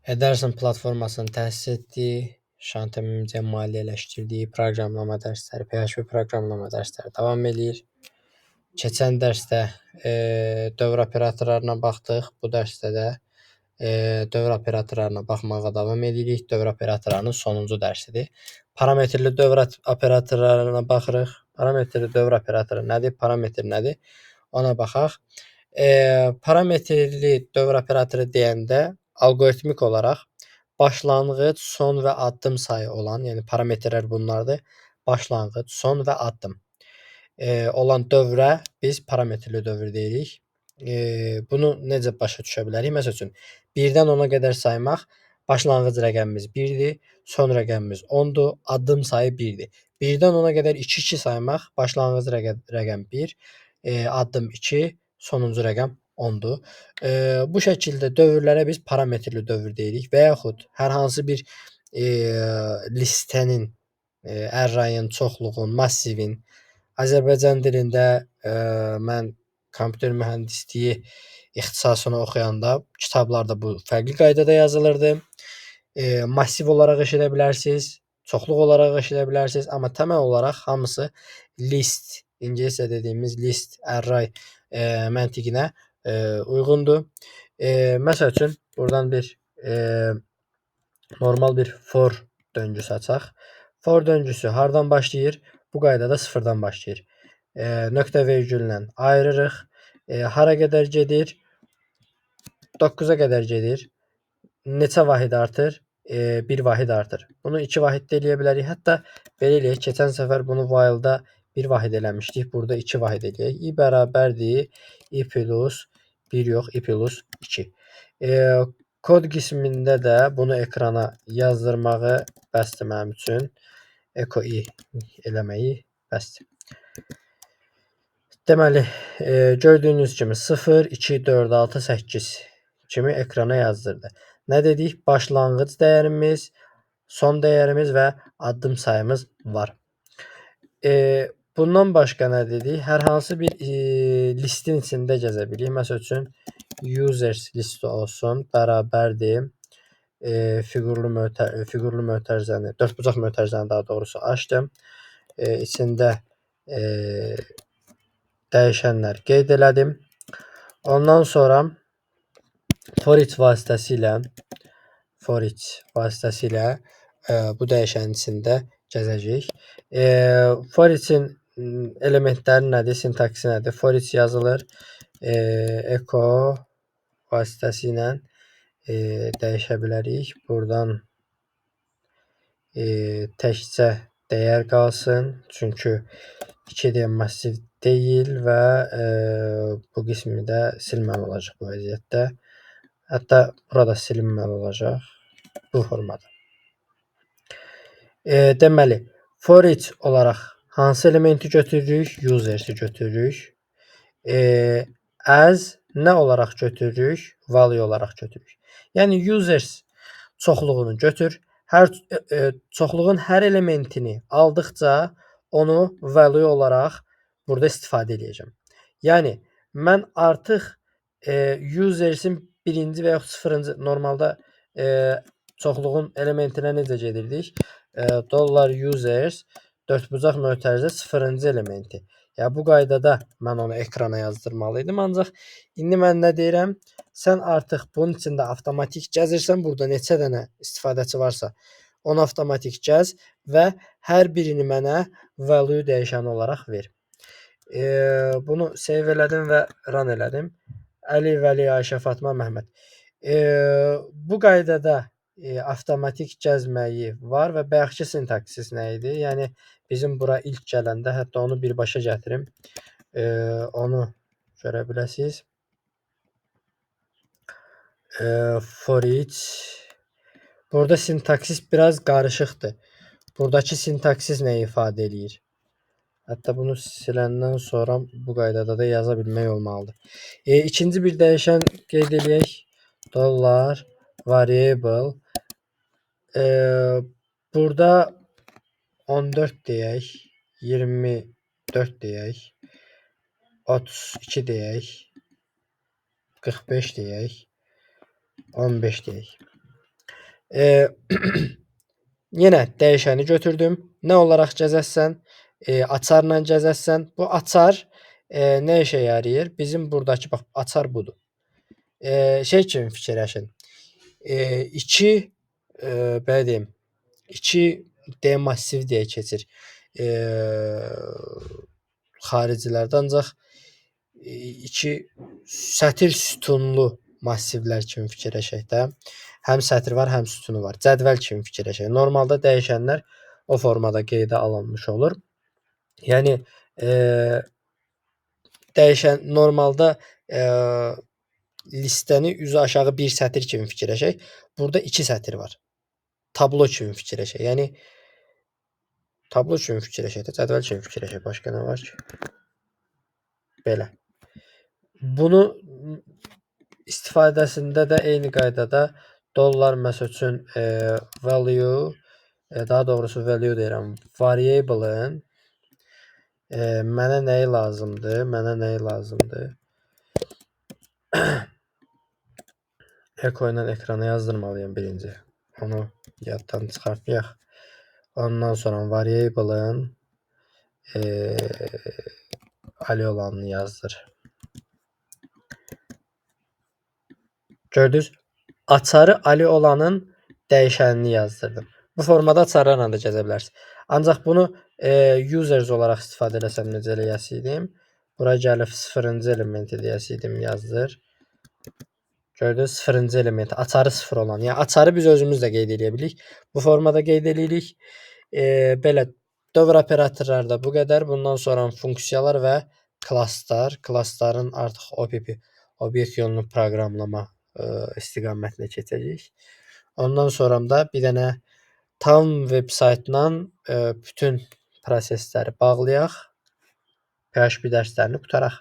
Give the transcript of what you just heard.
Ederson platformasının təsis etdiyi, Şantemimcə maliyyələşdirdiyi proqramlama dərsləri, PHP proqramlama dərsləri davam eləyir. Keçən dərsdə dövr operatorlarına baxdıq. Bu dərsdə də dövr operatorlarına baxmağa davam edirik. Dövr operatorlarının sonuncu dərsidir. Parametrli dövr operatorlarına baxırıq. Parametrli dövr operatoru nədir? Parametr nədir? Ona baxaq. Parametrli dövr operatoru deyəndə alqoritmik olaraq başlanğıc, son və addım sayı olan, yəni parametrlər bunlardır. Başlanğıc, son və addım olan dövrə biz parametrli dövr deyirik. Bunu necə başa düşə bilərik? Məsəl üçün 1-dən 10-a qədər saymaq, başlanğıc rəqəmimiz 1-dir, son rəqəmimiz 10-dur, addım sayı 1-dir. 1-dən 10-a qədər 2-2 saymaq, başlanğıc rəqəm 1, addım 2, sonuncu rəqəm 10-dur. Bu şəkildə dövrlərə biz parametrli dövr deyirik və yaxud hər hansı bir listənin, arrayın, çoxluğun, massivin Azərbaycan dilində mən kompüter mühəndisliyi ixtisasını oxuyanda kitablarda bu fərqli qaydada yazılırdı. Massiv olaraq eşidə bilərsiniz, çoxluq olaraq eşidə bilərsiniz, amma təməl olaraq hamısı list, ingiliscə dediyimiz list, array məntiqinə uyğundur. Məsəl üçün buradan bir normal bir for döngüsü açaq. For döngüsü hardan başlayır? Bu qaydada sıfırdan başlayır. Nöqtə vergüllə ayırırıq. Hara qədər gedir? 9-a qədər gedir. Neçə vahid artır? 1 vahid artır. Bunu 2 vahiddə eləyə bilərik. Hətta belə eləyək. Keçən səfər bunu while-da 1 vahid eləmişdik. Burada 2 vahid eləyək. I bərabərdir. I plus 1 yox, I plus 2. Kod qismində də bunu ekrana yazdırmağı bəsdir mənim üçün. Echo i eləməyi bəsdir. Deməli, gördüyünüz kimi 0, 2, 4, 6, 8 kimi ekrana yazdırdı. Nə dedik? Başlanğıc dəyərimiz, son dəyərimiz və addım sayımız var. Bundan başqa nə dedik? Hər hansı bir listin içində gəzə bilirik. Məsəl üçün, users listi olsun, bərabərdir. Fiqurlu mötərizəni, dördbucaq mötərizəni daha doğrusu açdım. İçində dəyişənlər qeyd elədim. Ondan sonra for each vasitəsilə bu dəyişənin içində gəzəcəyik. For each-in elementləri nədir? Sintaksi nədir? For each yazılır. Echo vasitəsilə dəyişə bilərik. Buradan təkcə dəyər qalsın. Çünki 2D massiv deyil və bu qismi də silməli olacaq bu vəziyyətdə. Hətta burada silinməli olacaq bu formada. Deməli, for each olaraq hansı elementi götürürük? Users-i götürürük. As nə olaraq götürürük? Value olaraq götürürük. Yəni users çoxluğunu götür. Çoxluğun hər elementini aldıqca onu value olaraq burada istifadə edəcəm. Yəni mən artıq usersin birinci və yaxud sıfırıncı normalda çoxluğun elementinə necə gedirdik? $users dördbucaq mötərizə sıfırıncı elementi. Ya bu qaydada mən onu ekrana yazdırmalıydım. Ancaq indi mən nə deyirəm? Sən artıq bunun içində avtomatik gəzirsən. Burada neçə dənə istifadəçi varsa onu avtomatik gəz və hər birini mənə value dəyişəni olaraq ver. Bunu save elədim və run elədim. Əli, Vəli, Ayşə, Fatma, Məhməd. Bu qaydada avtomatik gəzməyi var və bayaqki sintaksis nə idi? Yəni bizim bura ilk gələndə, hətta onu birbaşa gətirim. Onu görə biləsiniz. For each. Burada sintaksis biraz qarışıqdır. Buradakı sintaksis nə ifadə eləyir? Hətta bunu siləndən sonra bu qaydada da yaza bilmək olmalıdır. İkinci bir dəyişən qeyd eləyək. Dollar variable. Burada 14 deyək, 24 deyək, 32 deyək, 45 deyək, 15 deyək. Eee, yenə dəyişəni götürdüm. Nə olaraq gəzəsən? Açarla gəzəsən. Bu açar, nə işə yarayır? Bizim burdakı bax, açar budur. Şey kimi fikirləşin. 2 belə deyim, 2D massiv deyə keçir xaricilərdə, ancaq 2 sətr sütunlu massivlər kimi fikirləşək də. Həm sətri var, həm sütunu var. Cədvəl kimi fikirləşək. Normalda dəyişənlər o formada qeydə alınmış olur. Yəni dəyişən normalda listəni üzü aşağı bir sətr kimi fikirləşək. Burada 2 sətr var. Tablo kimi fikirləşək. Yəni tablo kimi fikirləşək də, cədvəl kimi fikirləşək. Başqa nə var ki? Belə. Bunu istifadəsində də eyni qaydada dollar məsəl üçün value, daha doğrusu value deyirəm, variable-ın mənə nəyi lazımdır? Mənə nəyi lazımdır? Echo ilə ekrana yazdırmalıyam birinci. Onu yaddan çıxartmayaq. Ondan sonra variable-ın ali olanını yazdır. Gördünüz? Açarı ali olanın dəyişənini yazdırdım. Bu formada açarlarla da gəzə bilərsiniz. Ancaq bunu users olaraq istifadə eləsəm necə eləyəsiydim? Bura gəlib 0-cı elementi deyəsiydim, yazdır. Gördünüz, 0-cı elementi, açarı 0 olan. Yəni açarı biz özümüz də qeyd edə bilirik. Bu formada qeyd edirik. Belə dövr operatorları da bu qədər. Bundan sonra funksiyalar və klasslar, klassların artıq OPP, obyekt yolunu proqramlama istiqamətinə keçəcəyik. Ondan sonra da bir dənə tam veb saytla bütün prosesləri bağlayaq. PHP dərslərini qutaraq.